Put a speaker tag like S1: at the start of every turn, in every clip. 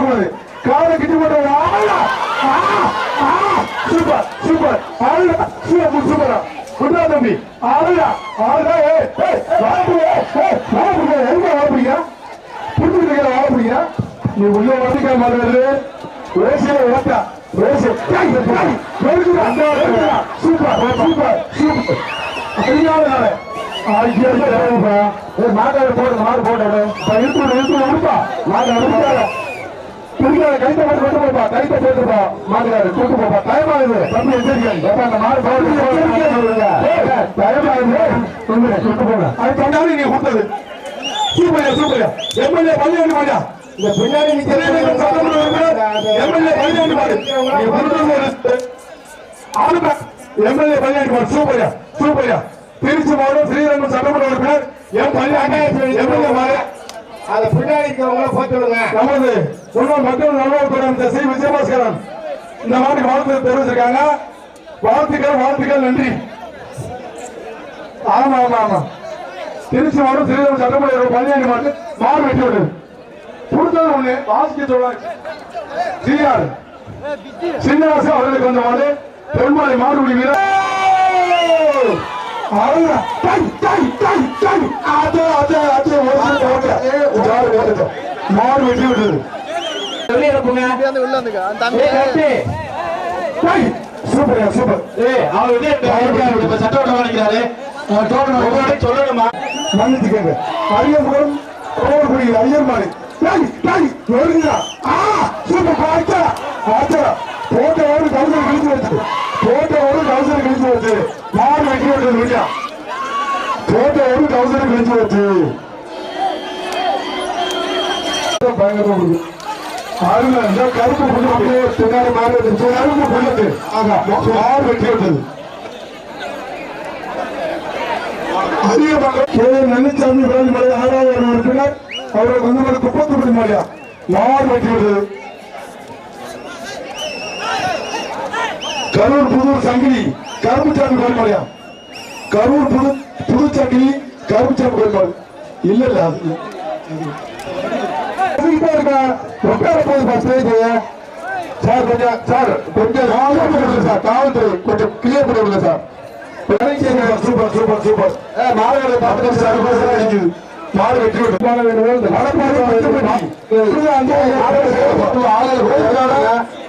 S1: போகுது காலை கிட்டி போடுறாங்க சூப்பர் சூப்பர் ஆளுடா சூப்பரா குண்டா தம்பி ஆளுடா ஆளுடா எங்க வாழப்பீங்க புரிஞ்சுக்கிட்டு இருக்கிற வாழப்பீங்க நீ உள்ள வந்துக்க மாதிரி ரேசியா ஓட்டா ரேசி சூப்பர் சூப்பர் சூப்பர் சரியான மாட்டாடு போடு மாடு போட்டாடு இழுத்து உடுப்பா மாடு அனுப்பிட்டாங்க புரியாத கைத்த போட்டு கொண்டு போப்பா கைத்த போட்டுப்பா மாட்டுக்காரு கூட்டு போப்பா டைம் ஆகுது தம்பி எச்சரிக்கை அந்த மாடு போட்டு டைம் ஆகுது சுட்டு போங்க அது சொன்னாலும் நீ கொடுத்தது சூப்பரியா சூப்பரியா எம்எல்ஏ பள்ளியாண்டு மாடியா இந்த பின்னாடி எம்எல்ஏ பள்ளியாண்டு மாடு நீ கொடுத்தது ஆளுங்க எம்எல்ஏ பள்ளியாண்டு மாடு சூப்பரியா சூப்பரியா திருச்சி மாவட்டம் ஸ்ரீரங்கம் சட்டமன்ற உறுப்பினர் எம் பள்ளியாண்டு எம்எல்ஏ மாடு அதை பின்னாடி போட்டுடுங்க நமது முன்னாள் மக்கள் நல்வாழ்வுத்துறை அமைச்சர் சி விஜயபாஸ்கரன் இந்த மாதிரி வாழ்த்து தெரிவிச்சிருக்காங்க வாழ்த்துக்கள் வாழ்த்துக்கள் நன்றி ஆமா ஆமா ஆமா திருச்சி மாவட்டம் ஸ்ரீரங்கம் சட்டமன்ற பள்ளியாண்டி மாட்டு மாடு வெட்டி விடுது கொடுத்தது ஒண்ணு வாசிக்க சொல்றாங்க சிஆர் சீனிவாசன் அவர்களுக்கு வந்த மாடு பெருமாளை மாடுபிடி வீரர் மாடு வெட்டி விடுது சூப்பர் சூப்பர் சட்டம் நினைக்கிறாரு சொல்லணுமா மன்னிச்சுக்கங்க ஐயம்புரம் ஐயர் மாடு போட்ட ஒரு கவுசர் கழிச்சு வச்சு போட்ட ஒரு கவுசர் கழிச்சு வச்சு மாடு வெட்டி விடுறது இல்லையா போட்ட ஒரு கவுசர் கழிச்சு வச்சு பயங்கரமா கருப்பு புள்ளது பின்னாடி மாறுது கருப்பு புள்ளது மாடு வெட்டி விட்டது அதிகமாக நன்னிச்சாமி வேலுமலை 6வது உறுப்பினர் அவருக்கு வந்து குப்பத்துப்படி மாடியா மாடு வெட்டி விட்டது கரூர் புதூர் சங்கிலி கருப்புச்சாமி கோல்மாடியா கரூர் புது சங்கிலி கருப்புச்சாமி கோல்மாடு இல்ல இல்ல சார் கொஞ்சம் சார் கொஞ்சம் சார் காவல்துறை கொஞ்சம் கிளியர் பண்ணி விடுங்க சார் சூப்பர் சூப்பர் சூப்பர் மாணவர்களை பார்த்து சார் அடிக்குது மாடு வெற்றி விட்டு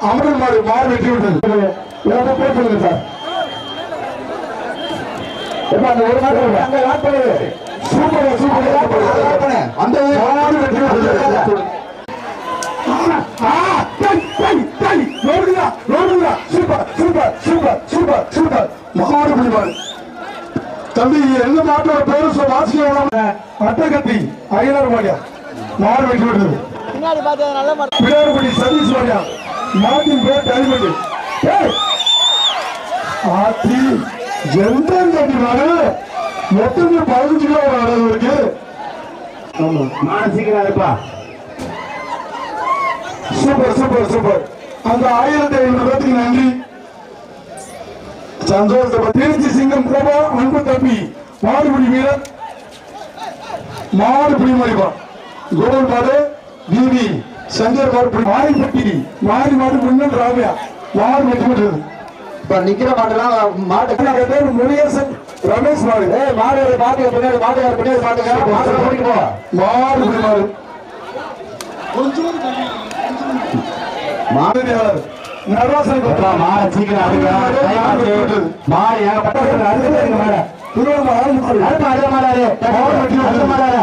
S1: அமரன் மாடு மாடு வெற்றி விட்டது பேசுங்க சார் சூப்பர் சூப்பர் அந்த மாடு வெற்றி விட்டது super super super super super மாடு பிடிவாடு தம்பி எந்த மாட்டோட பேரு வாசிக்க அட்டகத்தி ஐயனார் மாடியா மாடு வெட்டி விடுது பிள்ளையார்படி சதீஷ் மாடியா மாட்டின் பேர் டைமண்ட் ஆத்தி எந்த மாடு எத்தனை 15 கிலோ அளவு இருக்கு மானசிக்கிறா சூப்பர் சூப்பர் சூப்பர் அந்த 1500 பேருக்கு நன்றி சந்தோஷ திருச்சி சிங்கம் பிரபா அன்பு தம்பி மாடுபிடி வீரர் மாடுபிடி மறிவா கோல் மாடு டிவி சங்கர் மாடு மாரிப்பட்டி மாரி மாடு முன்னல் ராமியா மாடு வெட்டி விடுறது இப்ப நிக்கிற மாட்டெல்லாம் மாட்டு முருகேசன் ரமேஷ் மாடு மாடு மாட்டு பின்னாடி மாட்டுக்கார மாடுபிடி மாடு மாடுதியாளர் நடராசன் மாட சீக்கிரம் அடுங்க மாடு ஏகப்பட்ட அடுத்த மாட திருவண்ணாமலை மாடு மாடு